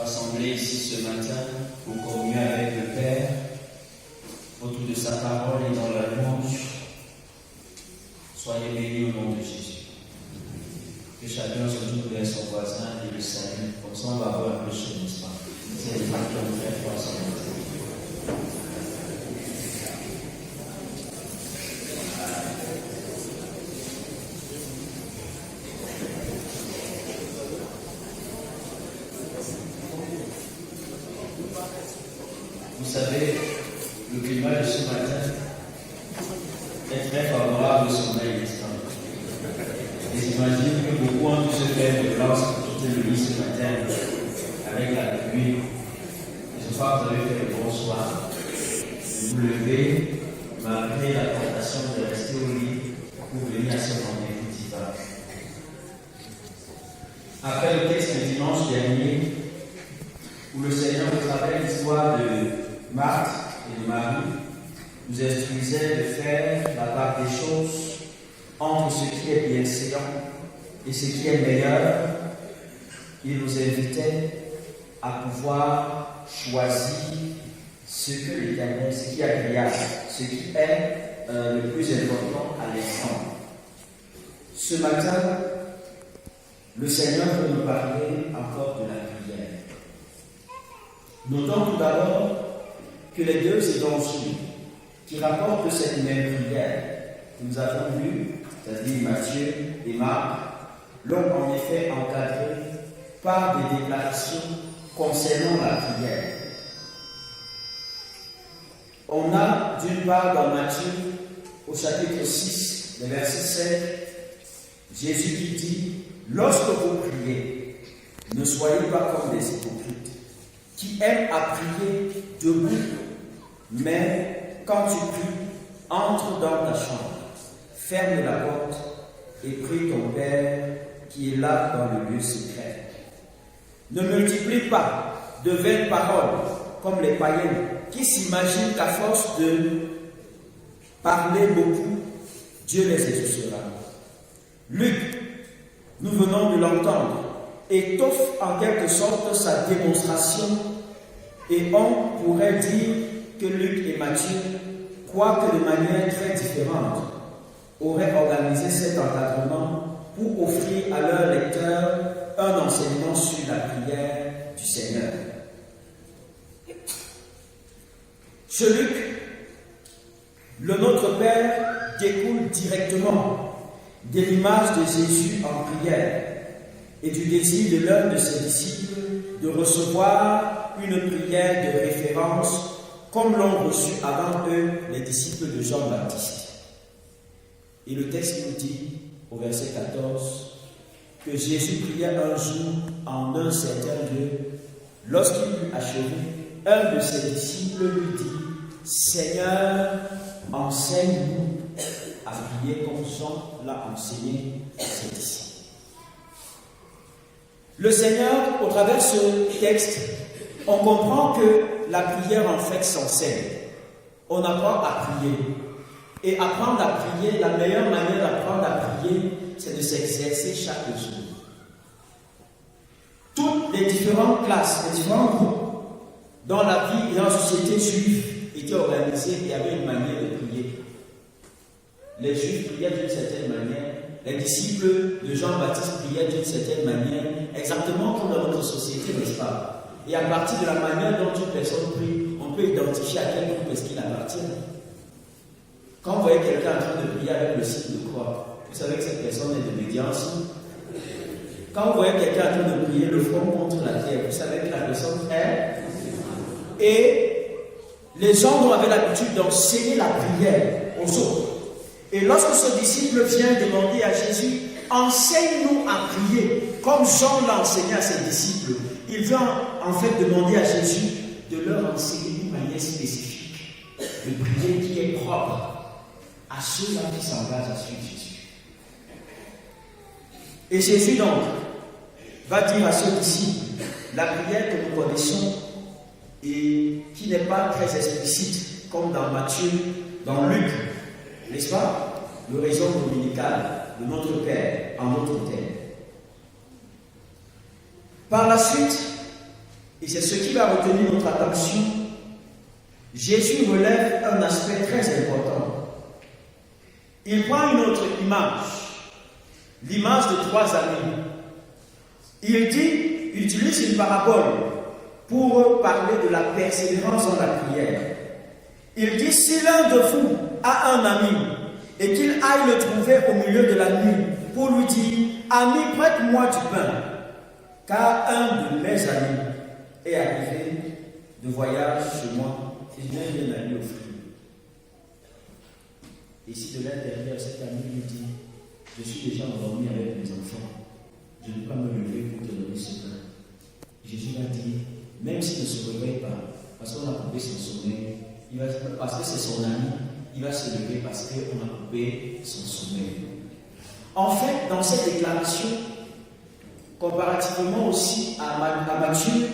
rassemblés ici ce matin pour communier avec le Père autour de sa parole et dans la louange. Soyez bénis au nom de Jésus. Que chacun se tourne vers son voisin et le salue. Comme ça, on va avoir un peu ce n'est-ce pas? C'est le temps qu'on fait pour son matin. Vous savez, le climat de ce matin est très favorable au sommeil instant. Et j'imagine que beaucoup ont dû se faire de lorsque quitter le lit ce matin avec la pluie. Et je crois que vous avez fait le bonsoir. Vous levez, malgré la tentation de rester au lit pour venir à ce rendez-vous divin. Après le texte du dimanche dernier, où le Seigneur, au travers de l'histoire de Marthe et de Marie, nous instruisait de faire la part des choses entre ce qui est bienséant et ce qui est meilleur. Il nous invitait à pouvoir choisir ce que l'Éternel, ce qui est agréable, ce qui est le plus important à l'instant. Ce matin, le Seigneur veut nous parler encore de la prière. Notons tout d'abord que les deux évangiles qui rapportent cette même prière que nous avons vue, c'est-à-dire Matthieu et Marc, l'ont en effet encadré par des déclarations concernant la prière. On a d'une part dans Matthieu, au chapitre 6, le verset 7, Jésus qui dit « Lorsque vous priez, ne soyez pas comme des hypocrites, qui aiment à prier debout, mais quand tu pries, entre dans ta chambre, ferme la porte et prie ton Père qui est là dans le lieu secret. Ne multiplie pas de vaines paroles comme les païens qui s'imaginent qu'à force de parler beaucoup, Dieu les exaucera. Luc, nous venons de l'entendre, étoffe en quelque sorte sa démonstration et on pourrait dire que Luc et Matthieu, quoique de manière très différente, auraient organisé cet encadrement pour offrir à leurs lecteurs un enseignement sur la prière du Seigneur. Chez Luc, le Notre Père découle directement de l'image de Jésus en prière et du désir de l'un de ses disciples de recevoir une prière de référence comme l'ont reçu avant eux les disciples de Jean-Baptiste. Et le texte nous dit, au verset 14, que Jésus pria un jour en un certain lieu. Lorsqu'il eut achevé, un de ses disciples lui dit, « Seigneur, enseigne-nous à prier comme Jean l'a enseigné à ses disciples. » Le Seigneur, au travers de ce texte, on comprend que la prière en fait s'enseigne. On apprend à prier. Et apprendre à prier, la meilleure manière d'apprendre à prier, c'est de s'exercer chaque jour. Toutes les différentes classes, les différents groupes dans la vie et dans la société juive étaient organisés et il y avait une manière de prier. Les Juifs priaient d'une certaine manière, les disciples de Jean-Baptiste priaient d'une certaine manière, exactement comme dans notre société, n'est-ce pas? Et à partir de la manière dont une personne prie, on peut identifier à quel groupe est-ce qu'il appartient. Quand vous voyez quelqu'un en train de prier avec le signe de croix, vous savez que cette personne est de médiance. Quand vous voyez quelqu'un en train de prier le front contre la terre, vous savez que la personne est. Et les gens avaient l'habitude d'enseigner la prière aux autres. Et lorsque ce disciple vient demander à Jésus, enseigne-nous à prier, comme Jean l'a enseigné à ses disciples, il vient en fait demander à Jésus de leur enseigner une manière spécifique de prier qui est propre à ceux-là qui s'engagent à suivre Jésus. Et Jésus donc va dire à ce disciple la prière que nous connaissons et qui n'est pas très explicite comme dans Matthieu, dans Luc, n'est-ce pas? L'oraison dominicale de notre Père en notre terre. Par la suite, Et c'est ce qui va retenir notre attention. Jésus relève un aspect très important. Il prend une autre image, l'image de 3 amis. Il utilise une parabole pour parler de la persévérance dans la prière. Il dit, si l'un de vous a un ami et qu'il aille le trouver au milieu de la nuit pour lui dire, ami, prête-moi du pain, car un de mes amis est arrivé de voyage chez moi et je viens d'aller offrir. Et si de l'intérieur, cet ami lui dit, je suis déjà endormi avec mes enfants, je ne peux pas me lever pour te donner ce pain. Jésus va dire, même s'il ne se réveille pas, parce qu'on a coupé son sommeil, parce que c'est son ami, il va se lever parce qu'on a coupé son sommeil. En fait, dans cette déclaration, comparativement aussi à Matthieu,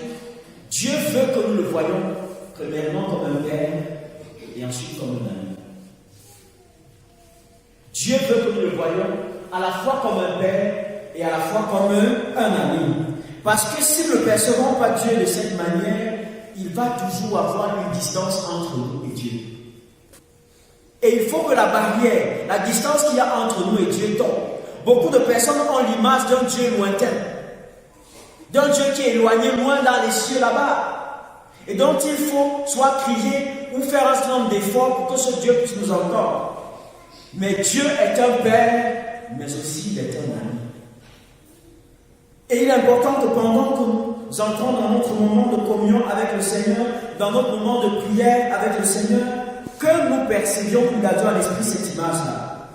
Dieu veut que nous le voyions premièrement comme un père et ensuite comme un ami. Dieu veut que nous le voyions à la fois comme un père et à la fois comme un ami. Parce que si nous ne percevons pas Dieu de cette manière, il va toujours avoir une distance entre nous et Dieu. Et il faut que la barrière, la distance qu'il y a entre nous et Dieu tombe. Beaucoup de personnes ont l'image d'un Dieu lointain, d'un Dieu qui est éloigné loin dans les cieux là-bas, et dont il faut soit crier ou faire un certain nombre d'efforts pour que ce Dieu puisse nous entendre. Mais Dieu est un Père, mais aussi il est un ami. Et il est important que pendant que nous entrons dans notre moment de communion avec le Seigneur, dans notre moment de prière avec le Seigneur, que nous percevions, que nous gardions à l'esprit cette image-là.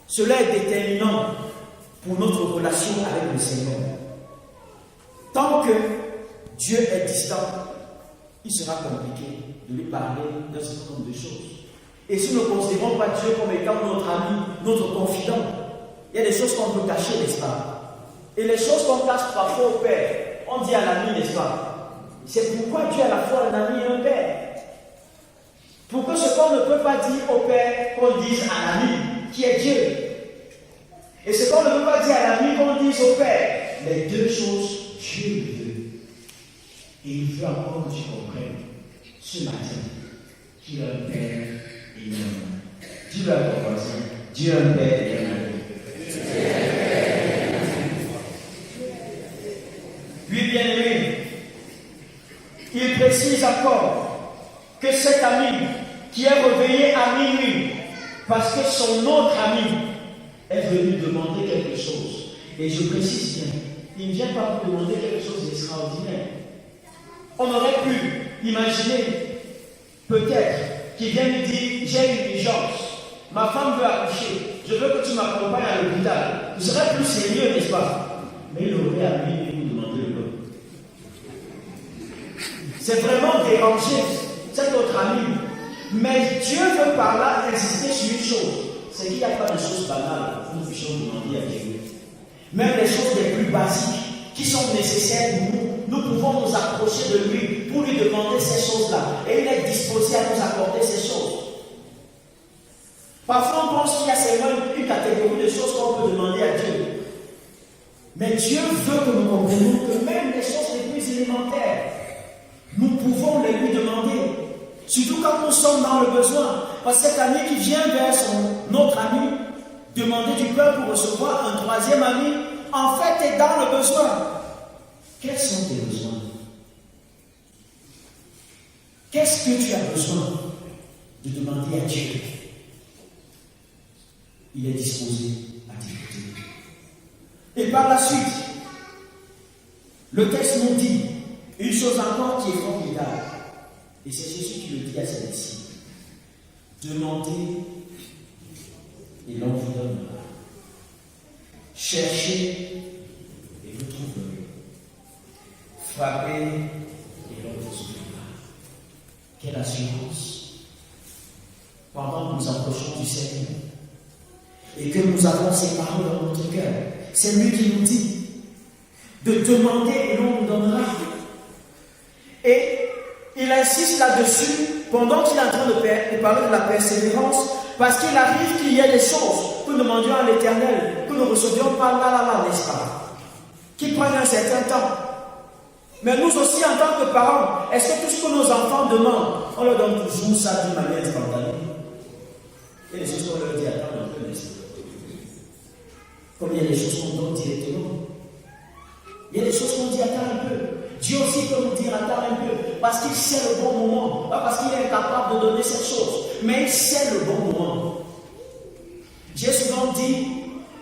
Cela est déterminant pour notre relation avec le Seigneur. Tant que Dieu est distant, il sera compliqué de lui parler d'un certain nombre de choses. Et si nous ne considérons pas Dieu comme étant notre ami, notre confident, il y a des choses qu'on peut cacher, n'est-ce pas? Et les choses qu'on cache parfois au Père, on dit à l'ami, n'est-ce pas? C'est pourquoi Dieu est à la fois un ami et un Père. Pour que ce qu'on ne peut pas dire au Père, qu'on dise à l'ami, qui est Dieu. Et ce qu'on ne peut pas dire à l'ami, qu'on dise au Père. Les deux choses, Dieu le veut. Et il veut encore que tu comprennes ce matin qu'il a un Père et un ami. Dis-le à ton voisin, Dieu a un Père et un ami. Puis bien aimé, il précise encore que cet ami qui est réveillé à minuit, parce que son autre ami est venu demander quelque chose. Et je précise bien, il ne vient pas vous demander quelque chose d'extraordinaire. On aurait pu imaginer, peut-être, qu'il vient lui dire, j'ai une urgence, ma femme veut accoucher, je veux que tu m'accompagnes à l'hôpital. Ce serait plus sérieux, n'est-ce pas? Mais il aurait à lui vous demander le nom. C'est vraiment déranger cet autre ami. Mais Dieu veut par là insister sur une chose, c'est qu'il n'y a pas de choses banales que nous puissions demander à Dieu. Même les choses les plus basiques qui sont nécessaires pour nous, nous pouvons nous approcher de lui pour lui demander ces choses-là. Et il est disposé à nous accorder ces choses. Parfois on pense qu'il y a seulement une catégorie de choses qu'on peut demander à Dieu. Mais Dieu veut que nous comprenions que même les choses les plus élémentaires, nous pouvons les lui demander. Surtout quand nous sommes dans le besoin. Parce que cet ami qui vient vers son autre ami, demander du pain pour recevoir un troisième ami, en fait est dans le besoin. Quels sont tes besoins? Qu'est-ce que tu as besoin de demander à Dieu? Il est disposé à t'écouter. Et par la suite, le texte nous dit une chose encore qui est formidable. Et c'est Jésus qui le dit à ses disciples. Demandez et l'on vous donnera. Cherchez et vous trouverez. Frappez et l'on vous ouvrira. Quelle assurance! Pendant que nous approchons du Seigneur et que nous avons ces paroles dans notre cœur, c'est lui qui nous dit de demander et l'on nous donnera. Et il insiste là-dessus pendant qu'il est en train de parler de la persévérance, parce qu'il arrive qu'il y ait des choses que nous demandions à l'Éternel, que nous recevions par là, n'est-ce pas? Qui prennent un certain temps. Mais nous aussi, en tant que parents, est-ce que tout ce que nos enfants demandent, on leur donne toujours ça d'une manière instantanée? Et les choses qu'on leur dit, attends un peu, comme il y a des choses qu'on donne directement. Il y a des choses qu'on dit, attends un peu. Dieu aussi peut nous dire, attends un peu, parce qu'il sait le bon moment, pas parce qu'il est incapable de donner cette chose, mais il sait le bon moment. J'ai souvent dit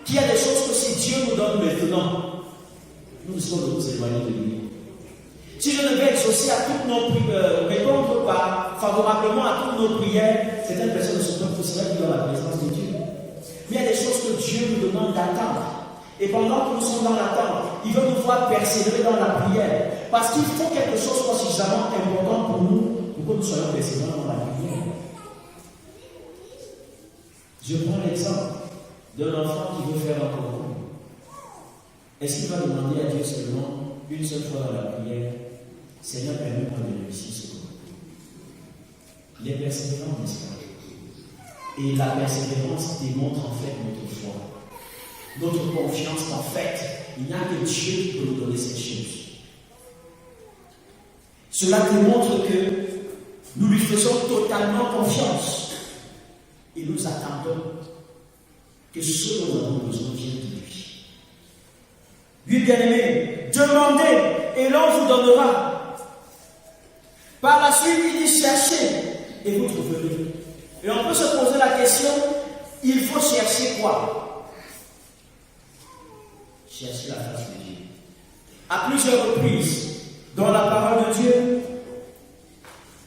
qu'il y a des choses que si Dieu nous donne maintenant, nous risquons de nous éloigner de lui. Si je devais exaucer à toutes nos prières, répondre favorablement à toutes nos prières, certaines personnes ne sont pas possibles dans la présence de Dieu. Mais il y a des choses que Dieu nous demande d'attendre. Et pendant que nous sommes dans l'attente, il veut nous voir persévérer dans la prière. Parce qu'il faut quelque chose soit suffisamment important pour nous, pour que nous soyons persévérants dans la prière. Je prends l'exemple d'un enfant qui veut faire un concours. Est-ce qu'il va demander à Dieu seulement une seule fois dans la prière, Seigneur, permets-moi de réussir ce concours? Il est persévérant, n'est-ce pas? Et la persévérance démontre en fait notre foi. Notre confiance qu'en fait, il n'y a que Dieu qui peut nous donner cette chose. Cela démontre que nous lui faisons totalement confiance et nous attendons que ce dont nous avons besoin vienne de lui. Oui, bien-aimés, demandez et l'on vous donnera. Par la suite, il dit cherchez et vous trouverez. Et on peut se poser la question, il faut chercher quoi? Chercher la face de Dieu. À plusieurs reprises, dans la parole de Dieu,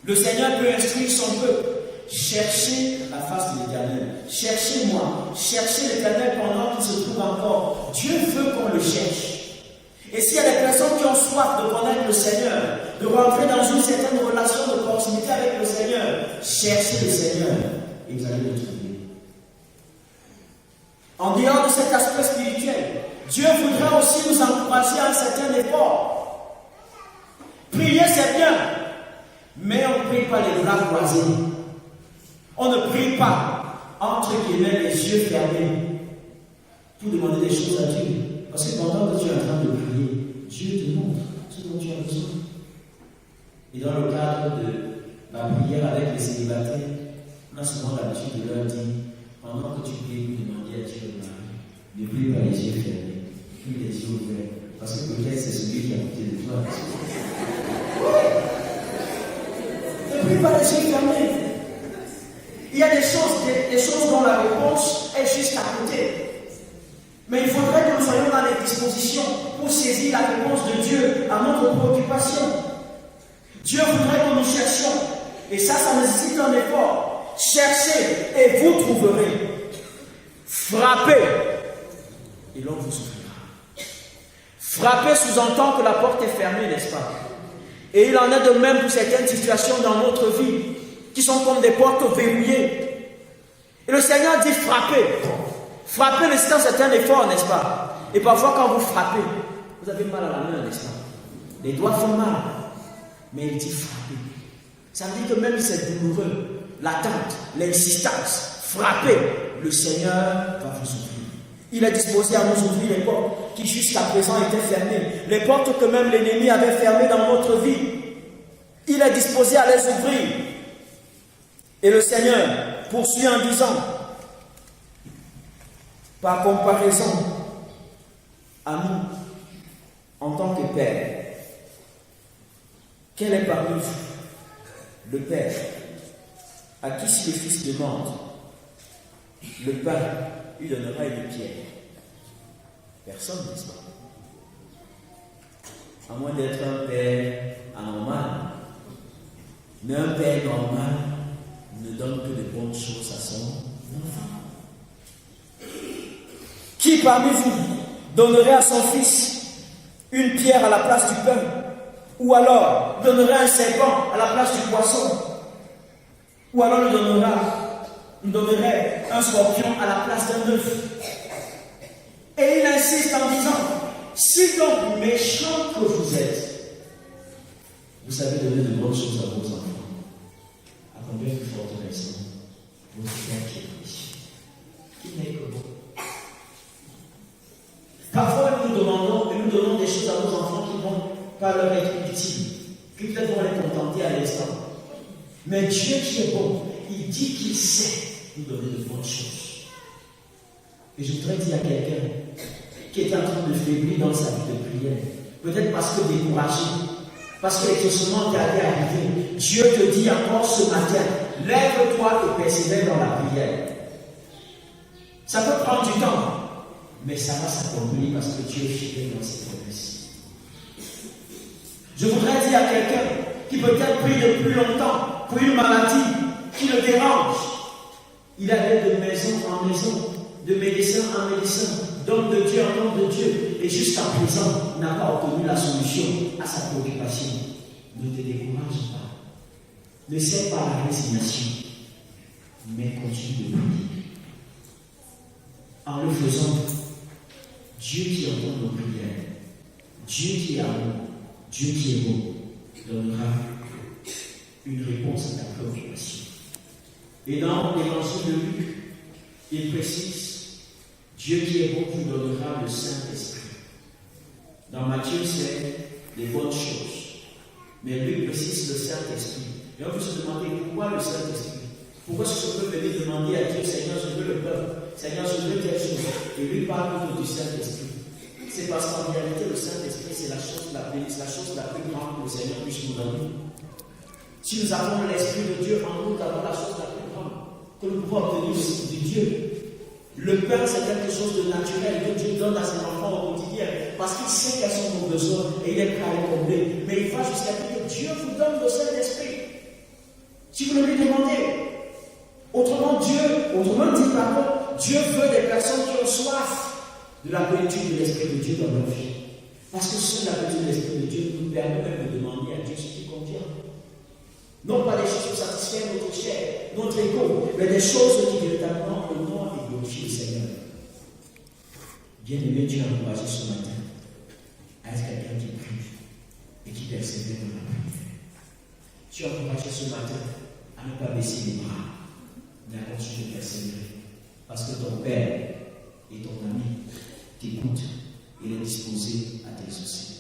le Seigneur peut instruire son peuple. Cherchez la face de l'Éternel. Cherchez-moi. Cherchez l'Éternel pendant qu'il se trouve encore. Dieu veut qu'on le cherche. Et s'il y a des personnes qui ont soif de connaître le Seigneur, de rentrer dans une certaine relation de proximité avec le Seigneur, cherchez le Seigneur et vous allez le trouver. En dehors de cet aspect spirituel, Dieu voudrait aussi nous encourager à un certain effort. Prier, c'est bien, mais on ne prie pas les bras croisés. On ne prie pas entre guillemets les yeux fermés pour demander des choses à Dieu. Parce que pendant que tu es en train de prier, Dieu te montre ce dont tu as besoin. Et dans le cadre de la prière avec les célibataires, on a souvent l'habitude de leur dire, pendant que tu pries, vous demandez à Dieu de Marie, ne prie pas les yeux fermés, prie les yeux ouverts. Parce que peut-être c'est celui qui est à côté de toi. Ne prie pas les yeux fermés. Il y a des choses dont la réponse est juste à côté. Mais il faudrait que nous soyons dans les dispositions pour saisir la réponse de Dieu à notre préoccupation. Dieu voudrait que nous cherchions. Et ça nécessite un effort. Cherchez et vous trouverez. Frappez et l'on vous ouvrira. Frapper sous-entend que la porte est fermée, n'est-ce pas? Et il en est de même pour certaines situations dans notre vie qui sont comme des portes verrouillées. Et le Seigneur dit frappez. Frapper nécessite un certain effort, n'est-ce pas? Et parfois quand vous frappez, vous avez mal à la main, n'est-ce pas? Les doigts font mal. Mais il dit frapper. Ça veut dire que même si c'est douloureux, l'attente, l'insistance, frapper, le Seigneur va vous ouvrir. Il est disposé à nous ouvrir les portes qui jusqu'à présent étaient fermées. Les portes que même l'ennemi avait fermées dans notre vie. Il est disposé à les ouvrir. Et le Seigneur poursuit en disant, par comparaison à nous, en tant que Père, quel est parmi vous le Père à qui si le Fils demande le pain, lui donnera une pierre? Personne, n'est-ce pas? À moins d'être un Père anormal. Mais un Père normal ne donne que de bonnes choses à son enfant. Qui parmi vous donnerait à son fils une pierre à la place du pain? Ou alors donnerait un serpent à la place du poisson? Ou alors lui donnerait un scorpion à la place d'un œuf? Et il insiste en disant, si donc méchant que vous êtes, vous savez donner de bonnes choses à vos enfants, à combien plus forte raison votre Père qui est riche, qui n'est que vous. Parfois nous demandons et nous donnons des choses à nos enfants qui vont par leur être utile, que peut-être vont les contenter à l'instant. Mais Dieu qui est bon, il dit qu'il sait nous donner de bonnes choses. Et je voudrais dire à quelqu'un qui est en train de faiblir dans sa vie de prière, peut-être parce que découragé, parce que l'exaucement t'est arrivé, Dieu te dit encore ce matin, lève-toi et persévère dans la prière. Ça peut prendre du temps, mais ça va s'accomplir parce que Dieu est fidèle dans ses promesses. Je voudrais dire à quelqu'un qui peut-être prie depuis longtemps pour une maladie qui le dérange. Il allait de maison en maison, de médecin en médecin, d'homme de Dieu en homme de Dieu, et jusqu'à présent, il n'a pas obtenu la solution à sa préoccupation. Ne te décourage pas. Ne cède pas la résignation, mais continue de prier. En le faisant, Dieu qui entend nos prières, Dieu qui est amour, Dieu qui est bon, donnera une réponse à ta préoccupation. Et dans l'évangile de Luc, il précise, Dieu qui est bon vous donnera le Saint-Esprit. Dans Matthieu, c'est les bonnes choses. Mais Luc précise le Saint-Esprit. Et on peut se demander pourquoi le Saint-Esprit? Pourquoi est-ce que je peux venir demander à Dieu, Seigneur, je veux le peuple, Seigneur, je veux telle chose. Et lui parle plutôt du Saint-Esprit. C'est parce qu'en réalité, le Saint-Esprit, c'est la chose la plus grande que le Seigneur puisse nous donner. Si nous avons l'Esprit de Dieu en nous, nous avons la chose la plus grande que nous pouvons obtenir de Dieu. Le pain, c'est quelque chose de naturel que Dieu donne à ses enfants au quotidien parce qu'il sait quels sont nos besoins et il est prêt à les combler. Mais il va jusqu'à dire que Dieu vous donne le Saint-Esprit. Si vous le lui demandez. Autrement dit, Dieu veut des personnes qui ont soif de la plénitude de l'Esprit de Dieu dans leur vie. Parce que seule la plénitude de l'Esprit de Dieu nous permet même de demander à Dieu ce qui convient. Non pas des choses pour satisfaire notre chair, notre ego, mais des choses qui véritablement honorent et glorifient le Seigneur. Bien-aimé, Dieu a encouragé ce matin à être quelqu'un qui prie et qui persévère dans la prière. Dieu a encouragé ce matin à ne pas baisser les bras, mais à continuer de persévérer. Parce que ton Père et ton ami t'écoutent et il est disposé à t'exaucer.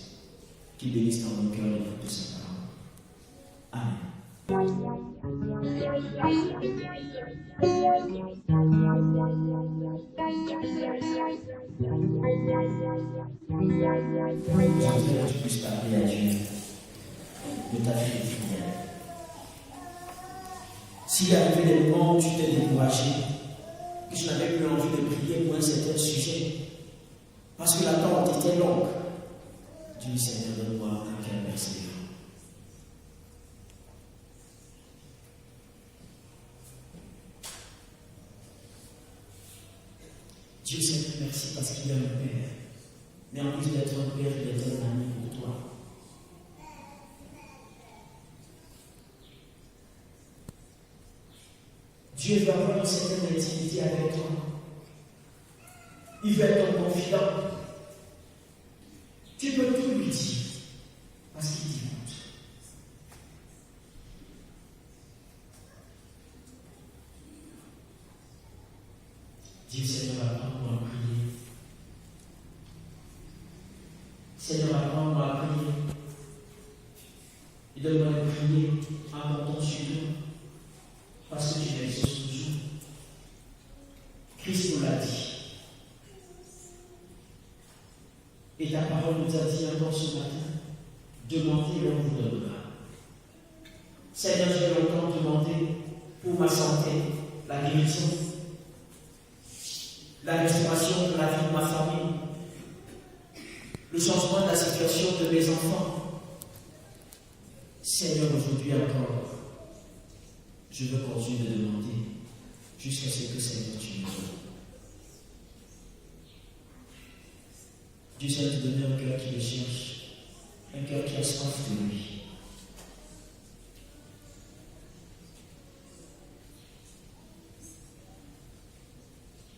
Qu'il bénisse dans nos cœurs l'écoute de sa parole. Amen. J'aimerais que tu puisses parler à Dieu de ta vie fidèle. S'il y a arrivé des moments où tu t'es découragé, que je n'avais plus envie de prier pour un certain sujet, parce que l'attente était longue, dis Seigneur, donne-moi un cœur persévérant. Dieu Seigneur, merci parce qu'il est un Père. Mais en plus d'être un Père, il est un ami pour toi. Dieu va avoir une certaine intimité avec toi. Il va être ton confident. Tu peux tout lui dire parce qu'il t'écoute. Dis Seigneur, apprends-moi à prier. Seigneur, apprends-moi à prier. Et donne-moi de prier en comptant sur toi. Parce que tu m'exauces toujours. Christ nous l'a dit. Et ta parole nous a dit encore ce matin, demandez et on vous donnera. Seigneur, je vais encore demander pour ma santé, la guérison, la restauration de la vie de ma famille, le changement de la situation de mes enfants. Seigneur, aujourd'hui encore, je veux continuer de demander jusqu'à ce que Seigneur tu me donnes. Dieu sait te donner un cœur qui le cherche, un cœur qui a soif de lui.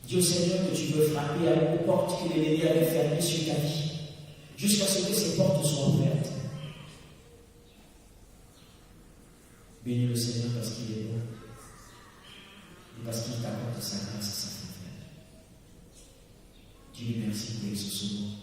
Dieu Seigneur, que tu veux frapper à une porte que l'ennemi avait fermée sur ta vie, jusqu'à ce que ces portes soient ouvertes. Bénis le Seigneur parce qu'il est bon et parce qu'il t'apporte sa grâce et sa faveur. Dieu merci pour ce moment.